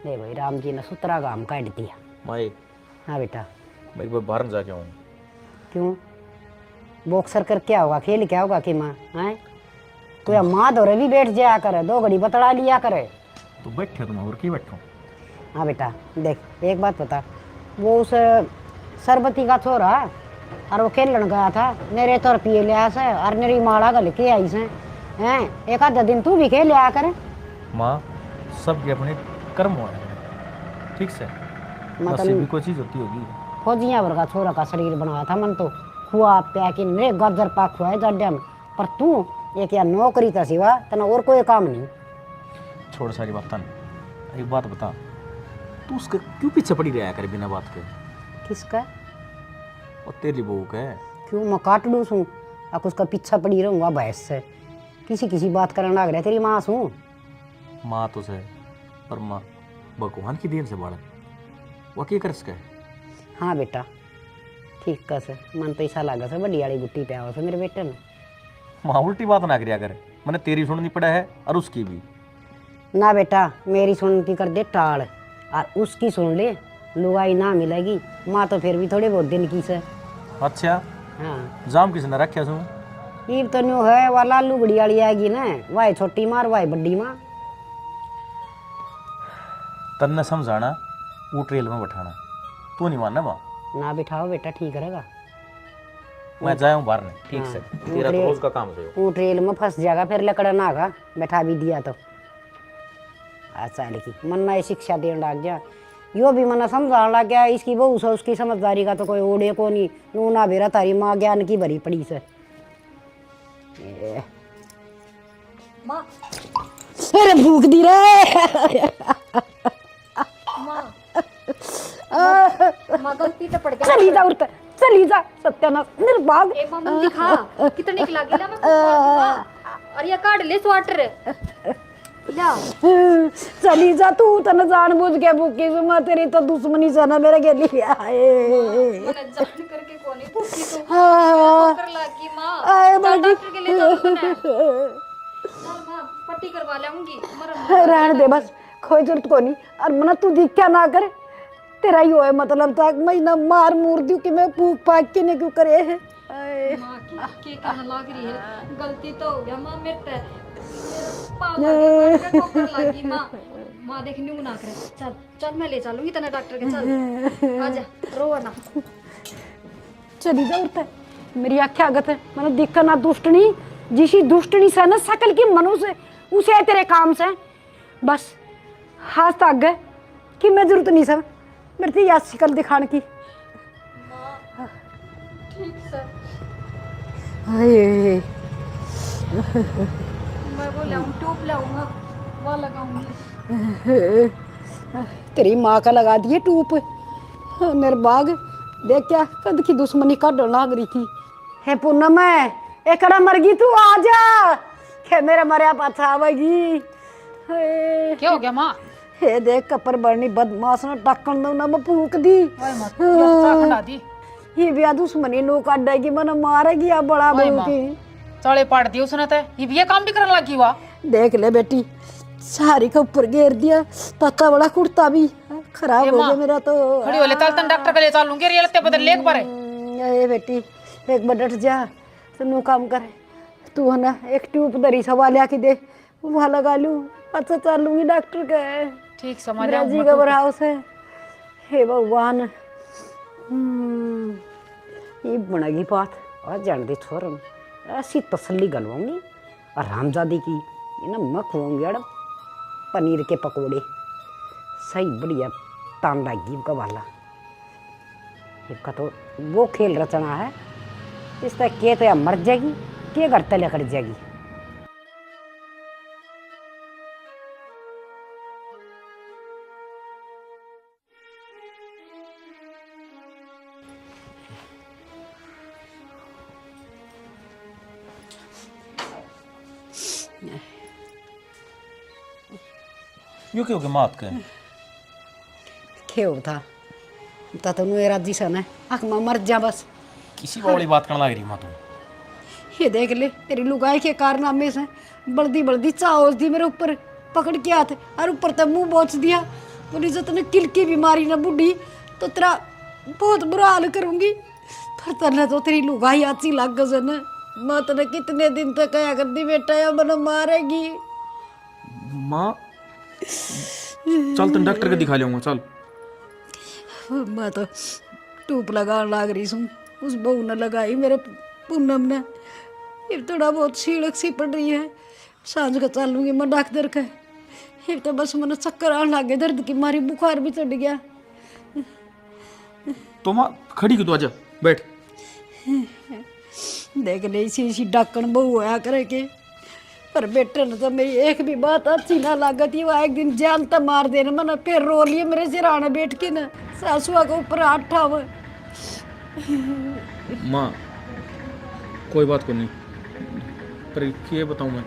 ले भाई राम जी ने सुतरा गाम काट दिया। माए हाँ बेटा। मैं एक बार बाहर जाके आऊँ। क्यों? बॉक्सर कर क्या होगा, खेल क्या होगा कि माँ है कोई माँ दौरे भी बैठ जाया करे, 2 घड़ी बतड़ा लिया करे। तो बैठे तुम और की बैठो। हाँ बेटा देख एक बात बता, वो उस सरबती का छोरा और वो खेलन गया था, मेरे तो रुपये लिया से और मेरी माड़ा गल के आई से हैं, एक आधा दिन तू भी खेल लिया कर। माँ सबके अपने कर्म हो ठीक से, नसीब भी कोई चीज होती होगी। फौजिया वर्गा छोरा का शरीर बनाया था मन तो खुआ प्या के मेरे गाजर पाक खुआए जाड्या में, पर तू एक या नौकरी का सिवा तना और कोई काम नहीं। छोड़ सारी बात। एक बात बता, तू उसके क्यों पीछे पड़ी रहा करे बिना बात के? किसका? और तेरी बहू का है। क्यों मैं काट लूँ सूँ अब उसका पीछा पड़ी रहूँगा भैंस से, किसी बात करने लग रहा है। तेरी माँ सूँ? माँ तो से पर माँ भगवान की देन से बाढ़ वो क्या कर सके। हाँ बेटा ठीक कस मन तो ऐसा लगा से बड़ी वाली गुट्टी पे आओ से मेरे बेटे ने। माँ उल्टी बात ना करिया करे, मैंने तेरी सुननी पड़ा है और उसकी भी ना बेटा, मेरी सुनती कर दे टाल और उसकी सुन ले लुगाई ना मिलेगी। माँ तो फिर भी थोड़े बहुत दिन की से। अच्छा हाँ जाम किसने रखा सू? ये तो न्यू है वाला लुगड़ी वाली आएगी ना, वाई छोटी माँ और वाई बड्डी माँ। तन्ने समझाना वो ट्रेल में बैठाना, तू नहीं मानना माँ। ना बिठाओ बेटा ठीक रहेगा। मैं जाया हूँ बाहर नहीं ठीक हाँ, से, तेरा तो रोज का काम है। वो ट्रेल में फंस जाएगा फिर लकड़ा ना आगा, बैठा भी दिया तो अच्छा लिखी मन ना शिक्षा देने लग गया। यो भी मना समझाने लग गया, इसकी बहू से उसकी समझदारी का तो कोई ओढ़े को नहीं। नू ना बेरा तारी माँ ज्ञान की भरी पड़ी से। माँ अरे भूख दी रे माँ गलती से पड़ गया। चली जा उठते, चली जा सत्यानाश निर्भाग। ए मम्मी दिखा कितने निकला गिला मैं और ये काट ले स्वेटर ला। चली जा तू तने जान बुझ के भूखी सुमा, तेरी तो दुश्मनी से ना मेरे गेली आए। मैंने जान करके कौन है भूखी तो कर लागी माँ। आए डॉक्टर के लिए जाऊँ मैं। चल माँ पट्टी करवा लाऊंगी। रहने दे बस, कोई जरूरत को नहीं। और मना तू दिखा ना कर, तेरा ही है मतलब तक मैं ना मार मूर दूं कि मैं भूख पाक के ने क्यों करे है। माँ की कहना लग रही है, गलती तो हो गया माँ मेरे से। पाँव के ठोकर लागी माँ। माँ देख न्यू ना करे। चल चल मैं ले चलूंगी तना डॉक्टर के। चल आजा रो ना। चली जा उठते, मेरी आँखें आगत है मैंने देखा ना दुष्टनी, जिसी दुष्टनी से ना सकल की मनुष्य उसे है तेरे काम से। बस हाथ तक गए कि मैं जरूरत नहीं सब मेरे से याद शिकल दिखाने की। ठीक सर हाय मैं वो लाऊं ट्यूब लाऊंगा वो लगाऊंगी। तेरी माँ का लगा दिए टूप मेरे बाग। देख क्या कद की दुश्मनी का डर लाग रही थी। हे पूनम एक मर गई तू आ जा के मेरा मरिया पाछा आवेगी। क्या हो गया माँ? हे देख कपर बरनी बदमाश ने टक्कन दो ना मैं फूक दी। ये भी दुश्मनी नो काटेगी मन मारेगी या बड़ा बहू की चले पाड़ दी उसने तो ये भी काम भी करने लगी हुआ। देख ले बेटी सारी का ऊपर घेर दिया, तत्ता बड़ा कुर्ता भी खराब हो गया मेरा तो। खड़ी हो ले चल तन डॉक्टर के लिए चलूंगी रे लत्ते बदल लेक पर। ये बेटी एक बार डट जा, तू काम कर, तू है ना एक ट्यूब दरी सवा लिया के दे, वहाँ लगा लूँ। अच्छा चलूंगी डॉक्टर के। ठीक समझ मेरा जी घबराओ से। हे भगवान ये बनेगी बात और जान दे छोरन ऐसी तसल्ली गलवाऊंगी। और रामजादी की ये ना मैं खुआऊंगी यार पनीर के पकोड़े सही बढ़िया तांडा गीब का वाला। इसका तो वो खेल रचना है, इस तरह के तो या मर जाएगी के घर तले कर जाएगी। यो क्यों के मात के खेव था तो मेरा जिसन है आँख में मर जा बस। किसी वाली बात करने लग रही माँ तू। ये देख ले तेरी लुगाई के कारनामे से बल्दी बल्दी चाओस दी मेरे ऊपर पकड़ के हाथ और ऊपर तक मुंह बोच दिया। पुलिस तने किल की बीमारी ना बुढ़ी तो तेरा बहुत बुरा हाल करूंगी। पर तने तो तेरी लुगाई अच्छी लग गई ना। मैं तने कितने दिन तक कया कर दी बेटा या मने मारेगी। माँ चल तुम डॉक्टर के दिखा लूंगा चल। मैं तो टूप लगाने लग रही हूँ, उस बहू ने लगाई मेरे पूनम ने। ये थोड़ा बहुत सीड़क सी पड़ रही है, सांझ को चलूंगी मैं डॉक्टर के। ये तो बस मैंने चक्कर आने लगे, दर्द की मारी बुखार भी चढ़ गया। तो माँ खड़ी क्यों, तो आजा बैठ। देख ले इसी डाकण बहू आया करे के, पर बेटे ने तो मेरी एक भी बात अच्छी ना लागत। वो एक दिन जान तो मार देना, मैंने फिर रो लिया मेरे सिराने बैठ के ना, सासुआ के ऊपर हाथ ठाव। माँ कोई बात को नहीं, पर ये बताऊँ मैं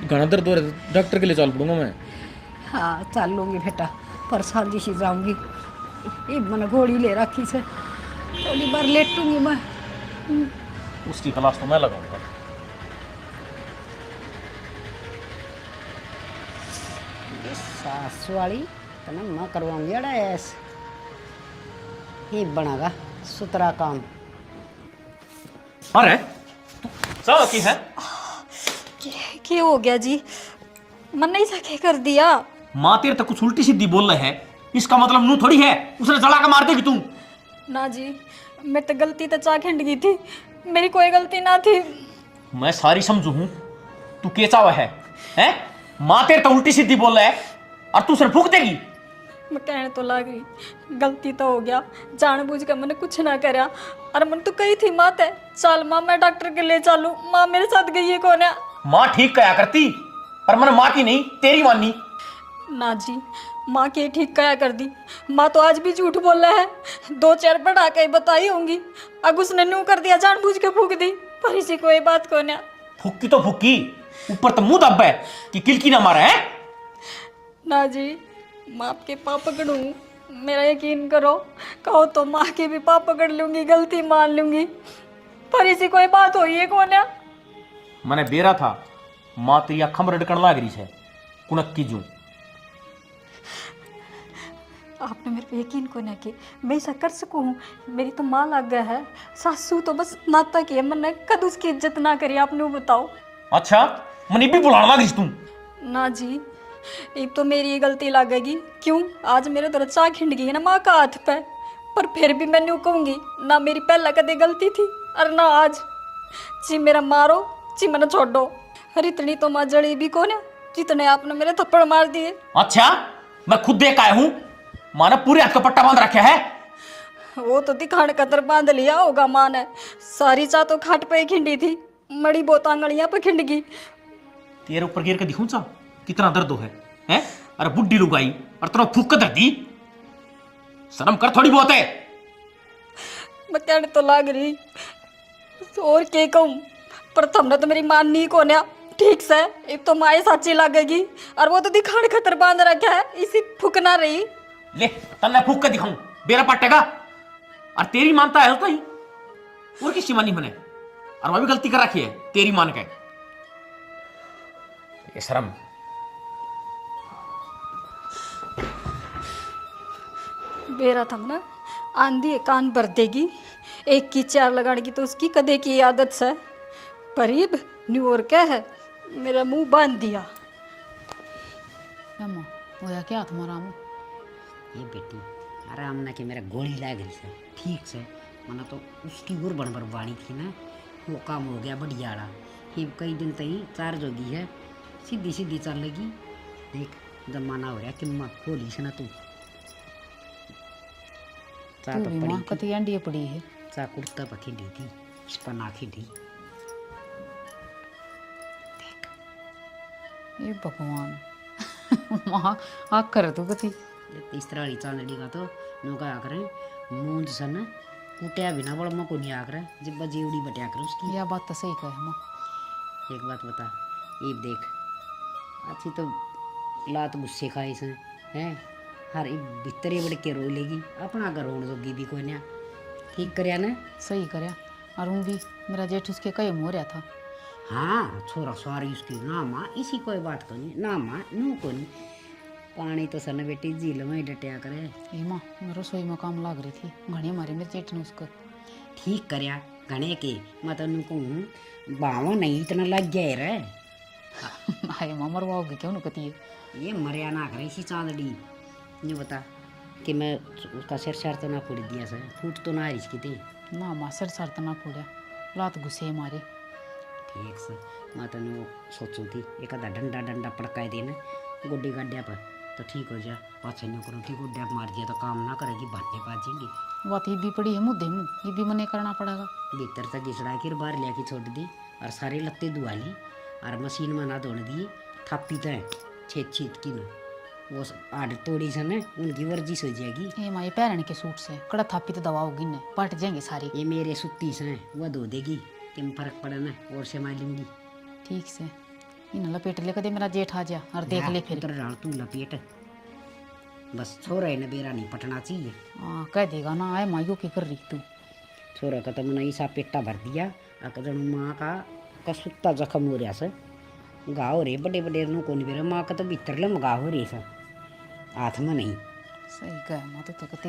घना दर्द हो रहा है, डॉक्टर के लिए चल पड़ूंगा मैं। हाँ चल लूँगी बेटा, पर सांझी सी जाऊँगी। ये मैंने घोड़ी ले रखी से, थोड़ी बार लेटूंगी मैं। उसकी क्लास तो मैं लगाऊंगा। सास वाली तो ना मैं करवाऊंगी अड़ा ऐस ही बनागा सुतरा काम। अरे सब की है क्या हो गया जी? मन नहीं सके कर दिया। माँ तेरे तक कुछ उल्टी सीधी बोल रहे है, इसका मतलब नू थोड़ी है उसने जला के मार देगी तू। ना जी, मैं तो गलती तो चा खिंड गई थी, मेरी कोई गलती ना थी। मैं सारी समझू हूँ, तू केचा हुआ है हैं? माँ तेरे तो उल्टी सीधी बोल रहा है और तू सिर्फ फूक देगी। मैं कहने तो लग रही, गलती तो हो गया, जानबूझ कर मैंने कुछ ना करा। और मन तो कही थी माँ ते चल माँ मैं डॉक्टर के लिए चालू, माँ मेरे साथ गई है कौन है। माँ ठीक कया करती, पर मैंने माँ की नहीं तेरी माननी। ना जी, माँ के ठीक कया कर दी। माँ तो आज भी झूठ बोल रहा है, 2-4 बढ़ा के बताई होंगी। अब उसने नू कर दिया, जानबूझ के फूक दी, पर इसी कोई बात को ना। फूकी तो फूकी, ऊपर तो मुंह दब है कि किलकी ना मारा है। ना जी, माँ आपके पाप पकड़ूं, मेरा यकीन करो। कहो तो माँ के भी पाप पकड़ लूंगी, गलती मान लूंगी, पर इसी कोई बात हुई है कौन है। मैंने बेरा था माँ तेरी अखम रड़कण लाग रही है कुनक की जू। आपने मेरे पे यकीन को नहीं कि मैं ऐसा कर सकूं। मेरी तो माँ लग गया है, सासू तो बस नाता की है, मैंने कद उसकी इज्जत ना करी, आपने बताओ। अच्छा मनी भी बुलाने लग रही तू। ना जी, एक तो मेरी गलती लगेगी। क्यों? आज मेरे तो रचा खिंड गई है ना माँ का हाथ पे, पर फिर भी मैं न्यू कहूँगी ना, मेरी पहला कदे गलती थी और ना आज। जी मेरा मारो, जी मैंने छोड़ो। अरे इतनी तो माँ जड़ी भी कौन है जितने आपने मेरे थप्पड़ मार दिए। अच्छा मैं खुद देख आया हूँ, माँ ने पूरे हाथ का पट्टा बांध रखा है। वो तो दिखाने कतर बांध लिया होगा माँ ने, सारी चा तो खाट पे ही खिंडी थी, मड़ी बहुत आंगड़ियाँ पे खिंड गई। तेरे ऊपर गिर के दिखूं चा कितना दर्द है हैं? अरे बुड्ढी लुगाई और तेरा फूक कर दर्दी, शर्म कर थोड़ी बहुत है। मैं कहने तो लाग रही, और क्या कहूँ, पर तुमने तो मेरी माननी को ना ठीक से। एक तो माए साची लगेगी और वो तो दिखाने खतर बांध रखा है, इसी फूकना रही। ले तन्ने फूक के दिखाऊं बेरा पट्टेगा, और तेरी मानता है तो ही और किसी मानी मैंने, और वह भी गलती कर रखी है तेरी मान के। ये शर्म। बेरा था ना, आंधी कान भर देगी, एक की 4 लगाने की तो उसकी कदे की आदत से। करीब न्यू और क्या है, मेरा मुंह बांध दिया। अम्मा होया क्या तुम्हारा मुंह? ये बेटी आराम ना कि मेरा गोली लाग रही है ठीक से, मना तो उसकी और बड़बर वाणी थी ना, वो काम हो गया बढ़िया आड़ा। ये कई दिन तक ही चार्ज होगी है, सीधी सीधी चल लगी। देख जमाना हो रहा कि माँ खोली से ना तू चा तू तो भी पड़ी माँ थी, कती अंडी पड़ी है। चा कुर्ता पर खिंडी थी, इस पर ना खिंडी। ये भगवान माँ आग कर तू कती। तीसरा वाली चाल लड़ी का तो नौका आकर मूंद सन कुटिया बिना बड़ में को नहीं आकर जब बजेवड़ी बटिया कर उसकी। यह बात तो सही कहे माँ। एक बात बता, ये देख अच्छी तो लात गुस्से खाई से हैं, हर एक भीतर ही बढ़ के रो लेगी, अपना घर रोन जोगी भी कोई ना ठीक करया ना। सही करया, और हूँ भी मेरा जेठ उसके कई हो रहा था। हाँ छोरा सवारी उसकी ना माँ, इसी कोई बात को नहीं ना माँ नू को नहीं। पानी तो सन बेटी झील में ही डटिया करे। ए माँ मैं रसोई में काम लाग रही थी, घने मारे मेरे जेठ ने उसको। ठीक करया घने के, मैं तेन कहूँ बावा नहीं इतना लग गया रे। हाय माँ मरवाओगी क्यों न कहती है। ये मरिया ना करे इसी चांदड़ी। ये बता कि मैं उसका सिर तो ना फोड़ दिया सर, फूट तो ना रही इसकी थी। ना माँ सिर तो ना फोड़ा, लात घुसे मारे। ठीक से मैं तेन सोचूँ थी एक आधा डंडा डंडा पड़काए देना गोड्डी गाड्या पर तो ठीक हो जाए। पाछे नहीं करूँ कि गोड्या मार दिया तो काम ना करेगी, भाने पाजेंगी। बात ये भी पड़ी है मुद्दे मुँह, ये भी मने करना पड़ेगा। भीतर तक घिसड़ा के बाहर लिया के छोड़ दी और सारे लत्ते धुआ ली और मशीन में ना धोने दिए। थापी तो छेद छेद की ना वो आड़ तोड़ी सन उनकी वर्जिश हो जाएगी। ए माँ ये पैरन के सूट से कड़ा थापी तो दवा होगी न, पट जाएंगे सारी। ये मेरे सुत्ती से वह धो देगी कि फर्क पड़ा ना और से मैं लूँगी। ठीक से इन लपेट ले कदे मेरा जेठ आ जा और देख ले फिर। उधर डाल तू लपेट, बस छोरा है ना बेरा नहीं पटना चाहिए। हाँ कह देगा ना आए माँ यो की कर रही तू। छोरा का तो मैंने ऐसा पेटा भर दिया अगर माँ का सुत्ता जख्म हो रहा से घाव हो रहे बड़े बड़े नो कौन बेरा माँ का तो भीतर लम घाव हो रही सर हाथ में नहीं। सही कह माँ तो कहते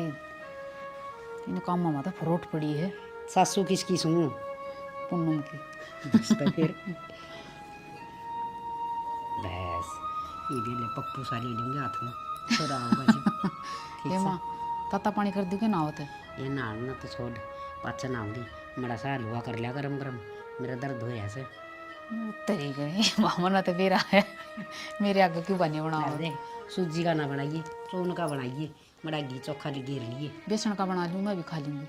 इन काम में तो फ्रोट पड़ी है। सासू किसकी सुनूं पूनम की। बस तो फिर बस ये भी ले पप्पू सारी लेंगे हाथ में छोरा होगा जी। ठीक ए से माँ ताता पानी कर दी के ना होता ये नाल ना तो छोड़ पाचा ना होगी बड़ा सा हलवा कर लिया गरम गरम मेरा दर्द हो ऐसे। तरी गई मामा ना तो मेरा है मेरे आगे क्यों बने बनाओ। देख सूजी का ना बनाइए चौन का बनाइए बड़ा घी चोखा घेर लिए बेसन का बना लूँ मैं भी खा लूँगी।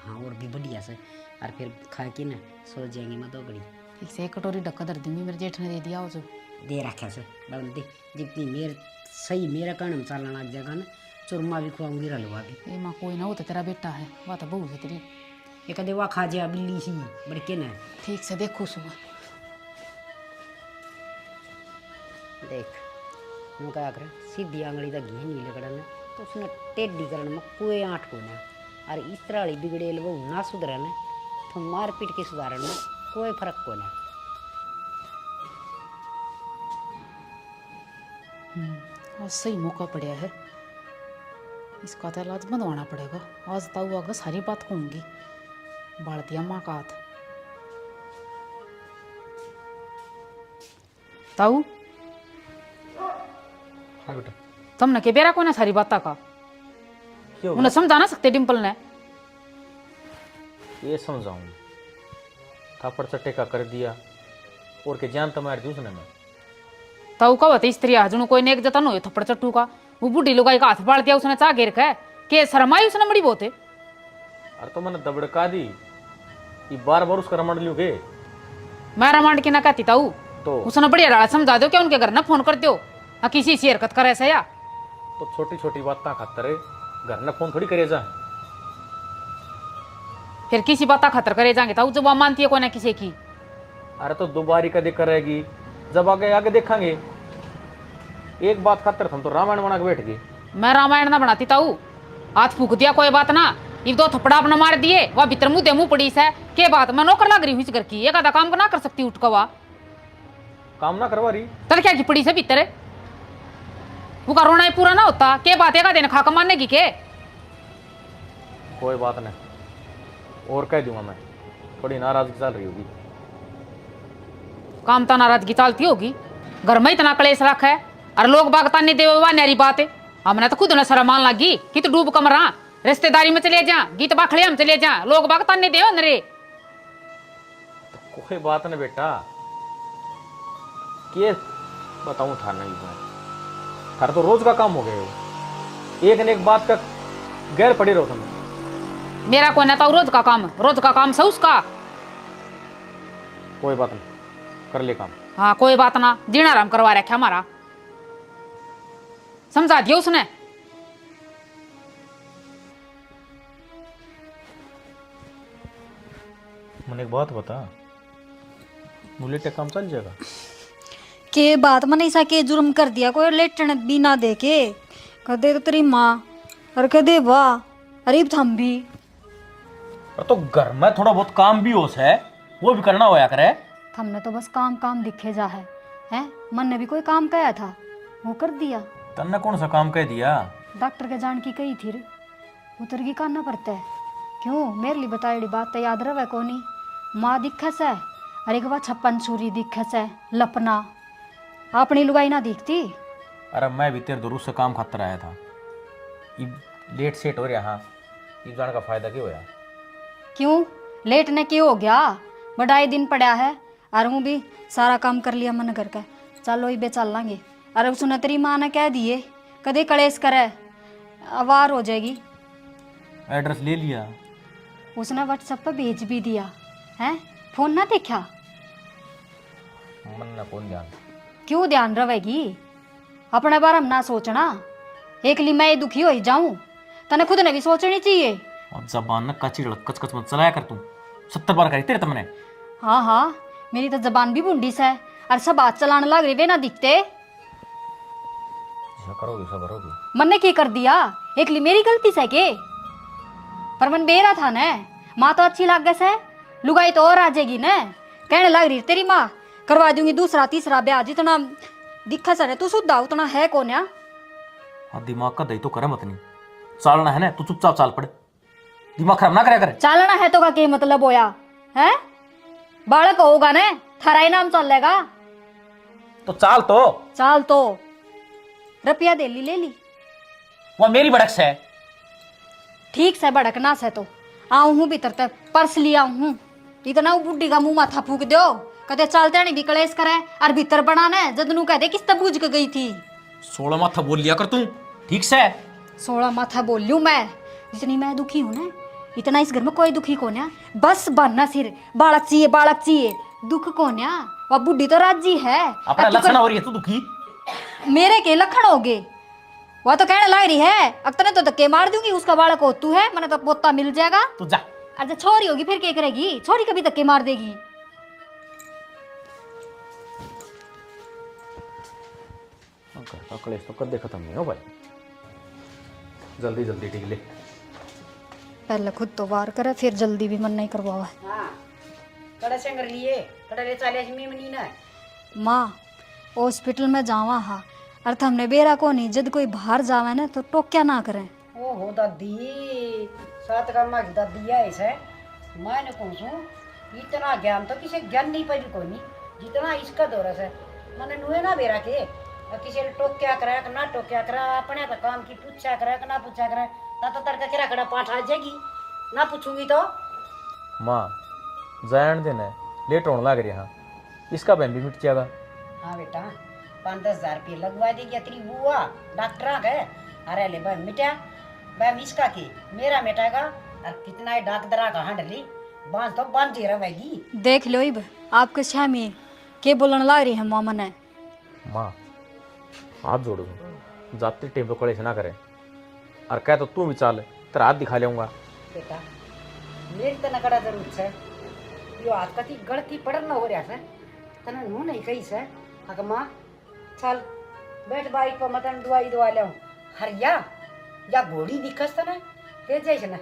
हाँ और भी बढ़िया से और फिर खा के ना सो जाएंगे मैं 2 घड़ी। ठीक से 1 कटोरी ढक्का धर दूंगी, मेरे जेठ ने दे दिया हो जो दे रखा से बल दे जितनी सही मेरा कारण चलना लग जाएगा ना चूरमा भी खुआऊंगी हलवा भी। ए माँ कोई ना हो तो तेरा बेटा है वह तो बहू है तेरी। ये कदे वह खा जा बिल्ली सी बड़के ना ठीक से देखो सुबह देख यूँ क्या करे सीधी आंगली का घी नहीं लगड़ना तो उसने टेढ़ी करने में कोई आँट को ना और इस तरह वाली बिगड़ेल वो ना सुधरना तो मार पीट के सुधारण में कोई फर्क को ना। आज सही मौका पड़ा है, इसका तो इलाज बनवाना पड़ेगा। आज ताऊ आगे सारी बात कहूँगी, बाढ़ दिया माँ का हाथ। ताऊ हाँ बेटा तुमने के बेरा को ना सारी बात का उन्हें समझा ना सकते डिम्पल ने। ये समझाऊं थापड़ चट्टे का कर दिया और के जान तुम्हारे दी उसने मैं ताऊ का बता स्त्री आज कोई ने एक जतन हो थप्पड़ चट्टू का वो बुढ़ी लुगाई का हाथ बाढ़ दिया उसने चा घेर के शर्माई उसने बड़ी बहुत है। अरे तो मैंने दबड़का दी ये बार उसका रमण लियो के मैं रमांड की ना कहती ताऊ तो उसने बढ़िया डाला समझा दो क्या उनके घर ना फोन कर दो किसी से हरकत करे ऐसा या तो छोटी छोटी बात खातर घर ने फोन थोड़ी करे जा। फिर किसी बात खतर करे जाएंगे ताऊ जब वह मानती है कोई ना किसी की। अरे तो दोबारी कदे करेगी जब आगे आगे देखेंगे। एक बात खातर हम तो रामायण बना के बैठ गए। मैं रामायण ना बनाती ताऊ हाथ फूक दिया कोई बात ना ये 2 थप्पड़ा अपना मार दिए वह भीतर मुँह दे मुँह पड़ी से के बात मैं नौकर लग रही हूँ इस घर की एक आधा काम ना कर सकती उठ कवा काम ना करवा रही तर क्या की पड़ी से भीतर वो का रोना ही पूरा ना होता के बात एक दिन खाका मारने की के। कोई बात नहीं और कह दूंगा मैं थोड़ी नाराजगी चल रही होगी। काम तो नाराजगी चलती होगी घर में इतना कलेश रखा है और लोग बागता नहीं दे वह न्यारी बात है। हमने तो खुद ने शर्म मान लगी कि तो डूब कमरा रिश्तेदारी में चले जा गीत बाखड़े हम चले जा लोग बागता नहीं दे नरे। तो कोई बात नहीं बेटा के बताऊं था नहीं मैं थारा तो रोज का काम हो गया हो एक न एक बात का गैर पड़े रहो तुम। मेरा कोई ना तो रोज का काम से उसका कोई बात नहीं कर ले काम। हाँ कोई बात ना जीना आराम करवा रखा हमारा समझा दिया उसने। मैंने एक बात बता बुलेट काम चल जाएगा के बात मैंने ऐसा के जुर्म कर दिया कोई लेटन भी ना दे के कदे तो तेरी माँ और कदे वाह अरे हम भी तो घर में थोड़ा बहुत काम भी हो है वो भी करना होया करे। हमने तो बस काम काम दिखे जा है मन ने भी कोई काम कहा था वो कर दिया तन्ने कौन सा काम कह दिया? डॉक्टर के जान की कही थी रे, उतर की करना पड़ता है। क्यों मेरे लिए बताई बात तो याद रहे कोनी। माँ दिखस है, अरे के बाद छप्पन छुरी दिखस है, लपना अपनी लुगाई ना दिखती। अरे मैं भी तेरे दूर से काम खातर आया था। ये लेट सेट हो रहा। हाँ, ये जाने का फायदा क्यों होया? क्यों लेट ने क्यों हो गया? बड़ाई दिन पड़ा है और हूँ भी सारा काम कर लिया मन करके। चलो ये चल लांगे। अरे उसने तेरी माँ ने कह दिए कदे कलेश करे, अवार हो जाएगी। एड्रेस ले लिया उसने व्हाट्सएप पर भेज भी दिया है। फोन ना देखा? मन ना कौन ध्यान। क्यों ध्यान रहेगी? अपने बारे में ना सोचना। एक ली मैं दुखी हो जाऊं, तने खुद ने भी सोचनी चाहिए। और जबान न कच कच मत चलाया कर तू। 70 बार करी तेरे तमने। हाँ हाँ, मेरी तो जबान भी बुंडीस है और सब हाथ चलाने लग रही वे ना दिखते। करोगे सब करोगे। मन ने क्या कर दिया? एक ली मेरी गलती से के? पर मन बेरा था न। माँ तो अच्छी लाग से, लुगाई तो और आ जाएगी न। कहने लग रही तेरी माँ करवा दूंगी दूसरा तीसरा ब्याह, जितना दिखा सर तू सुधा उतना है कौन या? हाँ, दिमाग का दही तो करे मत नहीं। चालना है ना, तू चुपचाप चाल पड़े। दिमाग खराब ना करे करे। चालना है तो का क्या मतलब होया है? बालक होगा न, थारा ही नाम चलेगा। तो चाल तो रुपया दे ली, ले ली। वो मेरी भड़क से है। ठीक से भड़कना से तो आऊ हूँ भीतर तक पर्स लिया हूँ। इतना वो बुढ़ी का मुंह माथा फूक दो, कदे चलते नहीं भी कलेश करे और भीतर बनाने जदनू कहते किस तब बूझ के गई थी। 16 माथा बोल लिया कर तू ठीक से। 16 माथा बोल लूं मैं? जितनी मैं दुखी हूं ना, इतना इस घर में कोई दुखी कौन है? बस बनना सिर बालक चाहिए। दुख कौन है? वह बुढ़ी तो राजी है। अपना लक्षण हो रही है तू दुखी। मेरे के लक्षण हो गए? वह तो कहने लग रही है अक्तने तो धक्के मार दूंगी, उसका बालक हो तू है, मैंने तो पोता मिल जाएगा। तू जा। अच्छा छोरी होगी फिर क्या करेगी? छोरी कभी धक्के मार देगी। कलेश तो कर देखा था मैं। भाई जल्दी जल्दी ठीक ले। पहले खुद तो वार करे फिर जल्दी भी मन नहीं करवावा। हाँ कड़े से कर लिए, कड़े ले चाले में नहीं ना। माँ हॉस्पिटल में जावा हा, अर्थ हमने बेरा को नहीं, जब कोई बाहर जावे ना तो टोक्या ना करें। ओ हो दादी, सात का माँ की दादी है ऐसे। मैंने पूछूं इतना ज्ञान तो किसी ज्ञान नहीं पाई कोई नहीं जितना इसका दौरस है। मैंने नुए ना बेरा के किसी ने टोक्या करा ना टोक्या करा, अपने तो काम की पूछा करा ना पूछा करा, ना तो तड़का किरा कड़ा पाठ आ जाएगी ना पूछूंगी तो। माँ जान देना लेट होने लग रही। हाँ, इसका बहन भी मिट जाएगा। हाँ बेटा 5-10 हजार रुपये लगवा देगी तेरी बुआ डॉक्टर के। अरे ले बहन मिटा बहन इसका की मेरा मिटाएगा। और कितना ही डॉक्टर का हंडली बांध तो बांध ही रहेगी। देख लो इब आपके छामी के बोलने लग रही है मामा ने। माँ हाथ जोड़ दूँ, जाते टाइम पे कलेश ना करे। और कह तो तू भी चाल, तेरा हाथ दिखा लेऊंगा। बेटा मेरी तो नकड़ा जरूर है यो हाथ कति गलती पड़न न हो रहा है तना नु नहीं कही से। अगर माँ चल बैठ बाइक पर मतन दवाई ले हरिया या घोड़ी दिखस तना ले जाइए ना,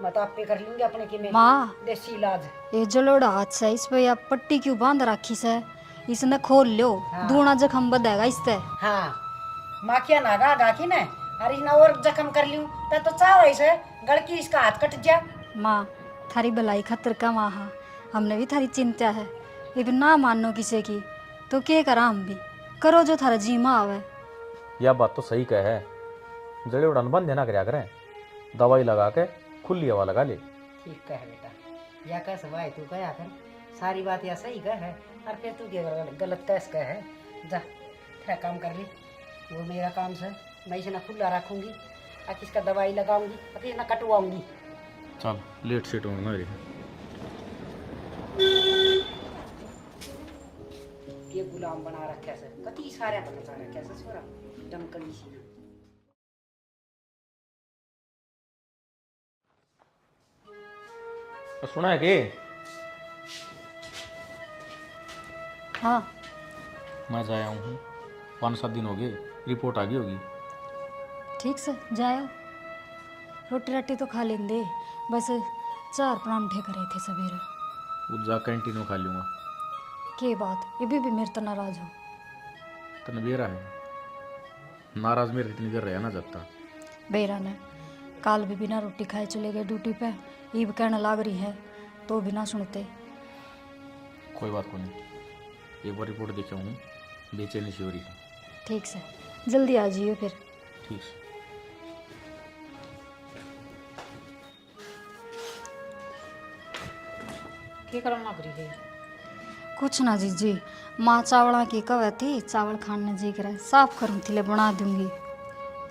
मैं तो आप पे कर लूंगी अपने की में माँ देसी इलाज। ये जलोड़ा हाथ से इस पे आप पट्टी क्यों बांध रखी से? इसने खोल लो। हाँ। धूना जख्म बदेगा इससे। हाँ माँ क्या नागा गाकी ने अरे ना और जख्म कर लूं तो चाव ऐसे गड़की इसका हाथ कट जा। माँ थारी भलाई खतर का वहाँ हमने भी थारी चिंता है। ये भी ना मानो किसी की तो क्या करा, हम भी करो जो थारा जी माँ आवे। यह बात तो सही कह है। जड़े उड़ान बंद ना कराया करें, दवाई लगा के खुली हवा लगा ले। ठीक कह बेटा या कैसे भाई तू कहा कर सारी बात या सही कह है और फिर तू क्या गलत कैसे कह है। जा तेरा काम कर ली, वो मेरा काम से मैं इसे ना खुला रखूंगी और किसका दवाई लगाऊंगी और फिर ना कटवाऊंगी। चल लेट सेट होना मेरी। ये गुलाम बना रखा है कति सारे पता रखा है छोरा डमकली सी। सुना है कि हाँ मैं जाया हूँ, 5-7 दिन हो गए, रिपोर्ट आ गई होगी। ठीक से जाओ, रोटी राटी तो खा लेंगे, बस 4 परांठे करे थे सवेरे। वो जा कैंटीन में खा लूँगा। के बात ये भी मेरे तो नाराज हो। तने बेरा है नाराज मेरे इतनी देर रहा ना जाता। बेरा ने काल भी बिना रोटी खाए चले गए ड्यूटी पे, ईब कहने लाग रही है तो भी ना सुनते। कोई बात को नहीं, एक बार रिपोर्ट देखे हूँ, बेचैनी सी हो रही है। ठीक से जल्दी आ जाइए फिर। ठीक है। की करना लग रही है? कुछ ना जीजी, माँ चावड़ा की कवे थी, चावल खाने जी करे साफ करूँ थी ले बना दूंगी।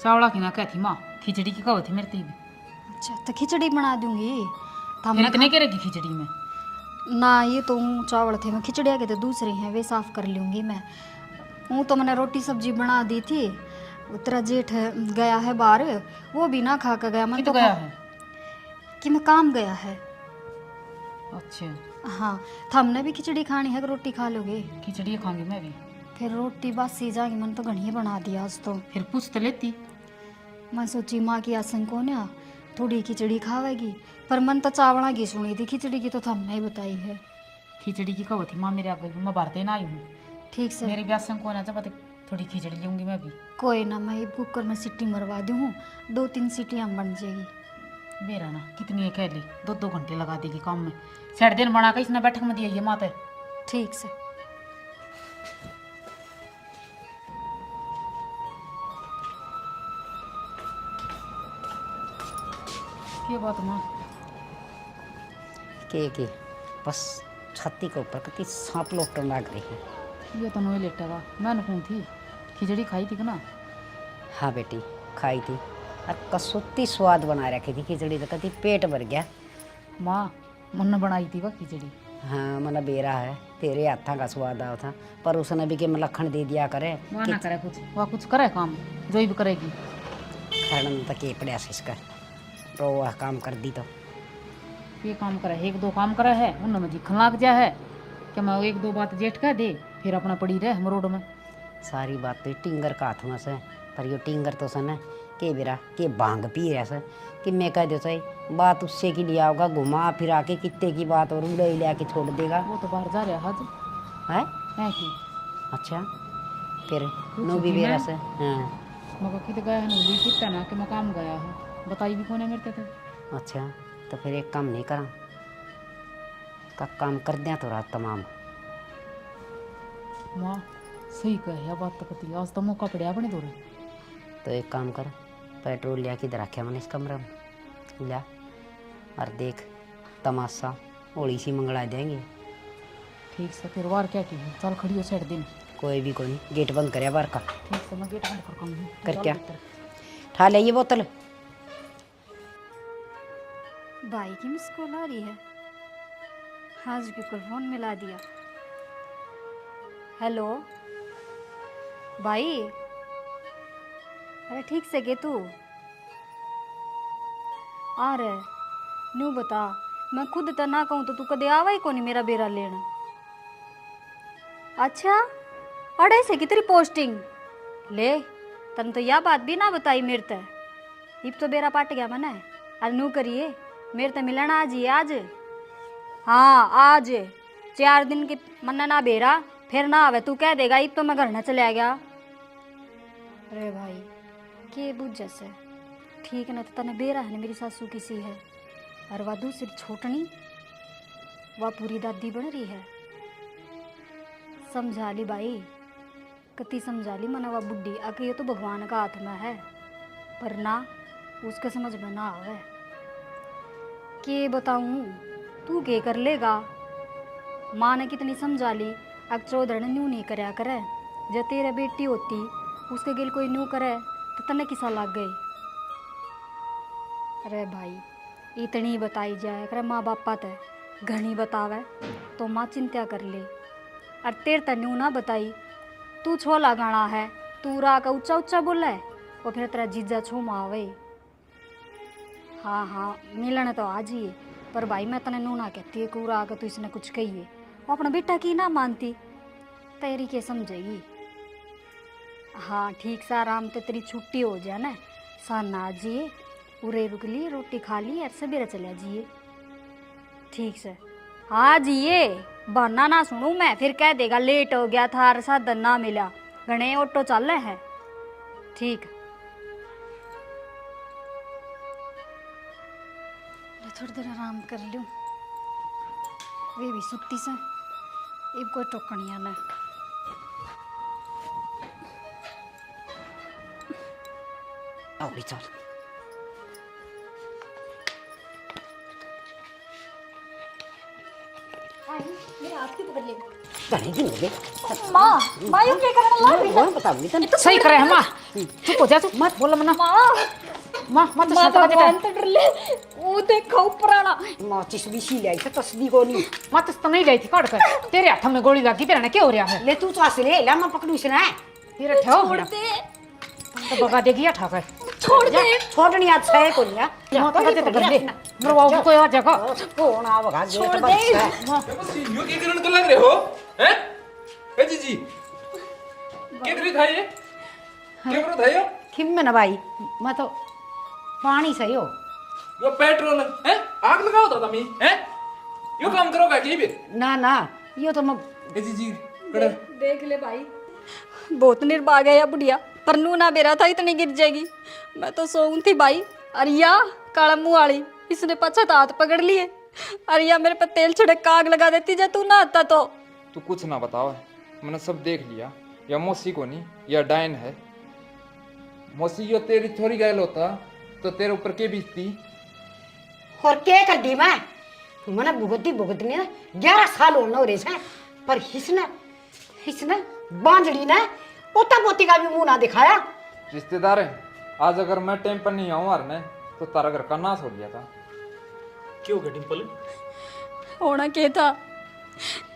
चावला की ना क्या थी माँ, खिचड़ी की कहो थी मेरे तीन। अच्छा तो खिचड़ी बना दूंगी। तो फिर हमने इतने के रहेगी खिचड़ी में? ना ये तो चावल थे, मैं खिचड़िया के तो दूसरे हैं वे साफ कर लूँगी मैं। हूँ तो मैंने रोटी सब्जी बना दी थी। तेरा जेठ गया है बाहर, वो भी ना खा कर गया। मैं कित तो गया है? कि मैं काम गया है। अच्छा, हाँ तो हमने भी खिचड़ी खानी है कि रोटी खा लोगे? खिचड़ी खाऊंगी मैं भी। फिर रोटी बासी जाएगी, मैंने तो घनी बना दिया आज तो। फिर पूछ तो लेती। मैं सोची माँ की आसन को ना थोड़ी खिचड़ी खावेगी, पर मन तो चावड़ा की सुनी थी, खिचड़ी की तो हमने ही बताई है। खिचड़ी की कहो थी माँ मेरे आगे, मैं भरते ना आई हूँ। ठीक से मेरे ब्याह को ना जब थोड़ी खिचड़ी लूंगी मैं भी। कोई ना, मैं कुकर में सीटी मरवा दूँ हूँ, 2-3 सीटियाँ बन जाएगी। मेरा ना कितनी है कह ली, 2-2 घंटे लगा देगी काम में। साढ़े दिन बना के इसने बैठक में दिया ये माते। ठीक से ये बात माँ के बस छाती के ऊपर कितनी सांप लोटने लग रही है। ये तो नोए लेटेगा, मैंने कौन थी खिचड़ी खाई थी कि ना? हाँ बेटी खाई थी, और कसुत्ती स्वाद बना रखी थी खिचड़ी, तो कहती पेट भर गया। माँ मन बनाई थी वह खिचड़ी। हाँ मना बेरा है, तेरे हाथा का स्वाद आओ था, पर उसने भी के मलखन दे दिया करे। वह ना करे कुछ, वह कुछ करे काम जो ही भी करेगी। खड़न तक के पड़ा इसका रो वह काम कर दी तो। ये काम करे, 1-2 काम करे है उन में दिखन लग जा है कि मैं 1-2 बात जेठ कह दे, फिर अपना पड़ी रहे मरोड़ में। सारी बात तो टिंगर का हाथ में से, पर यो टिंगर तो सन के बेरा के भांग पी रहा से कि मैं कह दो सही बात उससे की लिया होगा, घुमा फिरा के कितने की बात और उड़े लिया के छोड़ देगा। वो तो बाहर जा रहा आज है की। अच्छा फिर नो भी बेरा से। हाँ मगर कित गया है नूली कितना ना कि मैं काम गया है, बताई भी कौन है मेरे को। अच्छा तो फिर एक काम नहीं करा का काम कर दिया तो रात तमाम। माँ सही कहे बात तो पति, आज तो मौका पड़ा अपने दौरे। तो एक काम कर, पेट्रोल लिया किधर रखे मैंने इस कमरे में लिया, और देख तमाशा होली सी मंगला देंगे। ठीक से फिर वार क्या की चल खड़ी हो सेठ दिन। कोई भी कोई गेट बंद करे बार का। ठीक से मैं गेट बंद कर कहूँगी। कर क्या ठा ले ये बोतल। भाई की मिस कॉल आ रही है, आज बिल्कुल फोन मिला दिया। हेलो भाई, अरे ठीक से गे तू आ रहे न्यू बता, मैं खुद तो ना कहूँ तो तू कदे आवा ही कोनी मेरा बेरा लेना। अच्छा अड़े से की तेरी पोस्टिंग ले, तन तो यह बात भी ना बताई मेरे ते। इब तो बेरा पाट गया मना है, आज नू करिए मेरे तो मिलना आज ही आज। हाँ आज 4 दिन की मन्ना ना बेरा, फिर ना आवे तू कह देगा इब तो मैं घर ना चले गया। अरे भाई के बुझ जैसे ठीक ना, तो तने बेरा है ना मेरी सासू किसी है, और वह दूसरी छोटनी वह पूरी दादी बन रही है। समझा ली भाई, कति समझा ली मना वह बुढ़ी आके, ये तो भगवान का हाथ में है, पर ना उसके समझ में ना आवे। के बताऊं तू के कर लेगा, माँ ने कितनी समझा ली, अब चौधर ने न्यू नहीं करया करे। जब तेरे बेटी होती उसके गिल कोई न्यू करे तो तने किसा लग गई। अरे भाई इतनी बताई जाए करे माँ बापा ते घनी बतावे तो माँ चिंता कर ले, और तेरे ते न्यू ना बताई तू छोला गाना है, तू रा का ऊंचा ऊंचा बोले और फिर तेरा जीजा छो मावे। हाँ हाँ मिलने तो आज ही है, पर भाई मैं तने नू ना कहती है कूरा आकर तू इसने कुछ कही है, वो अपना बेटा की ना मानती तेरी के समझेगी। हाँ ठीक सा आराम ते तेरी छुट्टी हो जाए ना, साना आ जिए उरे रुक ली रोटी खा ली और सवेरे चले जाइए। ठीक से हाँ जिए, बहाना ना सुनूं मैं, फिर कह देगा लेट हो गया था और साधन ना मिला, घने ऑटो चल रहे हैं। ठीक ले थोड़ी देर आराम कर लूँ। वे भी सुत्ती से अब कोई टोकनिया ना। औली चल मेरे हाथ की पकड़ ले। जाने की मुझे माँ माँ ये क्या करने लग रही है? वो बताऊंगी तने सही करे है माँ। चुप हो जा तू, मत बोल मना। माँ माँ मत माँ शर्त भगवान कर। तो डर ले। वो देखो पुराना। माचिस भी सी लाई से तस्दी को नहीं मत तो नहीं लाई थी काट कर। तेरे हाथ में गोली लगी, तेरा ने क्या हो रहा है? ले तू तो आसे ले ला मैं पकड़ू से ना तेरा ठो छोड़ दे तो भगा देगी या ठा कर। छोड़ दे। छोड़नी आज है को नहीं माँ तो कहते कर ले। मेरे बाबू को यहाँ जगह। कौन आ भगा दे छोड़ तो दे। बस है। यो क्या करने को लग रहे हो हैं? ए जीजी क्या कर रही था ये? क्या कर रहा था ये? खिम में ना भाई मैं तो पानी सही हो यो पेट्रोल है? आग लगाओ था तमी हैं? यो काम करोगा क्या भी? ना ना ये तो मैं ए जीजी कड़े देख ले भाई बहुत निर्भाग है या बुढ़िया पर नू ना बेरा था इतनी गिर जाएगी। मैं तो सोऊं थी भाई। अरिया काला मुंह वाली इसने पछत हाथ पकड़ लिए। अरिया मेरे पे तेल छिड़क का आग लगा देती जब तू ना आता तो। तू कुछ ना बताओ, मैंने सब देख लिया। या मौसी को नहीं या डायन है। मौसी यो तेरी थोड़ी गैल होता तो तेरे ऊपर के बीतती। और क्या कर दी मैं मैंने भुगतनी ना 11 साल होना हो रहे से पर हिसने बांझड़ी ने पोता पोती का भी मुंह ना दिखाया। रिश्तेदार है, आज अगर मैं टाइम पर नहीं आऊँ ने तो तारा घर का नाश हो गया था। क्यों गया डिम्पल? होना क्या था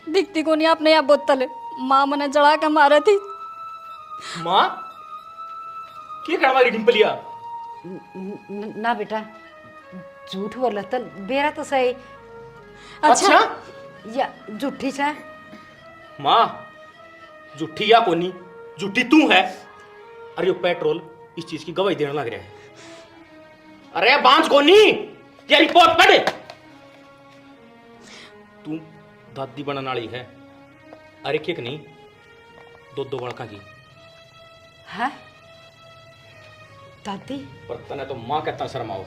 दिखती को नहीं आपने यहाँ बोतल माँ मने जड़ा के मारा थी। माँ क्या कर हमारी डिम्पलिया? ना बेटा झूठ बोला तो बेरा तो सही अच्छा या झूठी से माँ झूठी या कोनी झूठी तू है। अरे यो पेट्रोल इस चीज की गवाही देने लग रहा है। अरे बांझ कोनी ये रिपोर्ट पढ़। तू दादी बनने वाली है। अरे केक नहीं दो बड़का की है दादी पर तने तो माँ कहता शर्माओ।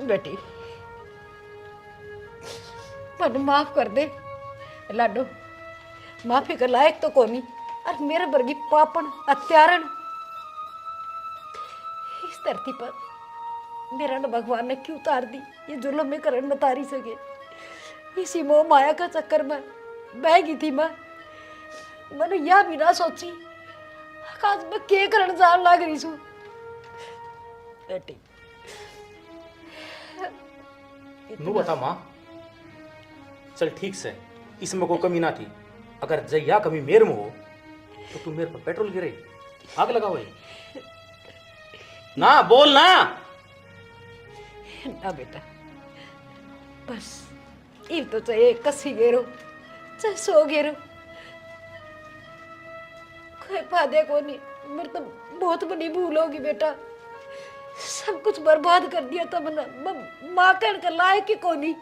बेटी पर माफ कर दे लाडो माफी का लायक तो कोनी और मेरे वर्गी पापन हत्यारण इस धरती पर मेरा न भगवान ने क्यों उतार दी। ये जुल्म में करण न तारी सके। इसी मोह माया का चक्कर में बह गई थी मैंने यह भी ना सोची आज मैं के करण जान लग रही हूँ बेटी। नू बता माँ चल ठीक से इसमें कोई कमी ना थी। अगर जया कमी मेरे में हो तो तू मेरे पर पेट्रोल गिरे आग लगाओ ना बोल ना। ना बेटा बस इब तो चाहे कसी गेरो चाहे 100 गेरो कोई फायदे को नहीं। मेरे तो बहुत बड़ी भूल होगी बेटा। सब कुछ बर्बाद कर दिया था मैंने माँ कहने का लायक ही को नहीं।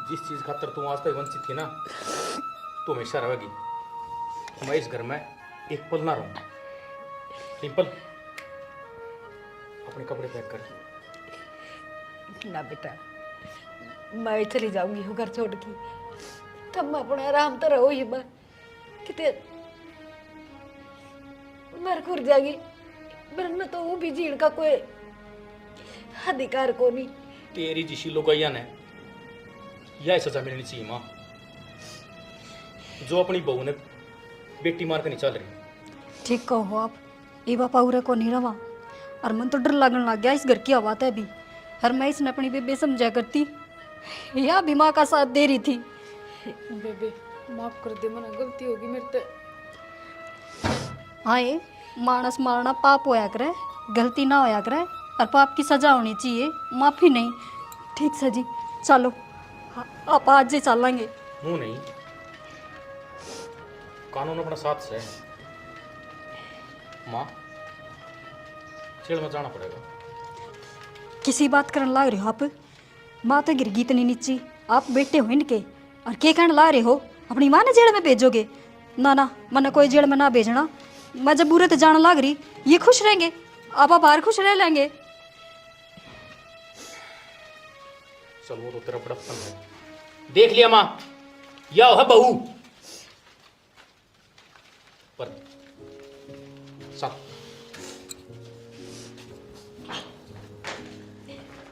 जिस चीज खातर तू आज तक वंचित थी ना तू हमेशा रहेगी। मैं इस घर में एक पल ना रहूंगा। डिम्पल अपने कपड़े पैक कर। ना बेटा मैं चली जाऊंगी वो घर छोड़ के तब मैं अपने आराम तो रहो ही मैं कितने मर खुर जाएगी। मेरे में तो वो भी जीण का कोई अधिकार को नहीं। तेरी जिसी लुगाइया ने यह सजा मिलनी चाहिए माँ जो अपनी बहू ने बेटी मार कर नहीं चल रही। ठीक कहो आप ये बापा उरे को नहीं रवा और मन तो डर लगने लग गया इस घर की आवाज है भी। हर मैं इसने अपनी बेबे समझा करती या भी माँ का साथ दे रही थी। बेबे माफ कर दे, मना गलती होगी मेरे से। हाँ ये मानस मारना पाप होया करे गलती ना होया करे और पाप की सजा होनी चाहिए माफी नहीं। ठीक सर जी चलो आप आज ही चलेंगे। हूँ नहीं कानून अपना साथ से माँ जेल में जाना पड़ेगा। किसी बात करने लग रही हो आप माँ तो गिर गई इतनी नीची, आप बेटे हो इनके और के कहने ला रहे हो अपनी माँ ने जेल में भेजोगे? ना ना, मैंने कोई जेल में ना भेजना। मैं जब बुरे तो जाने लग रही, ये खुश रहेंगे, आप बाहर खुश रह लेंगे। चल वो तो तेरा बड़प्पन है, देख लिया माँ, या है बहू पर सब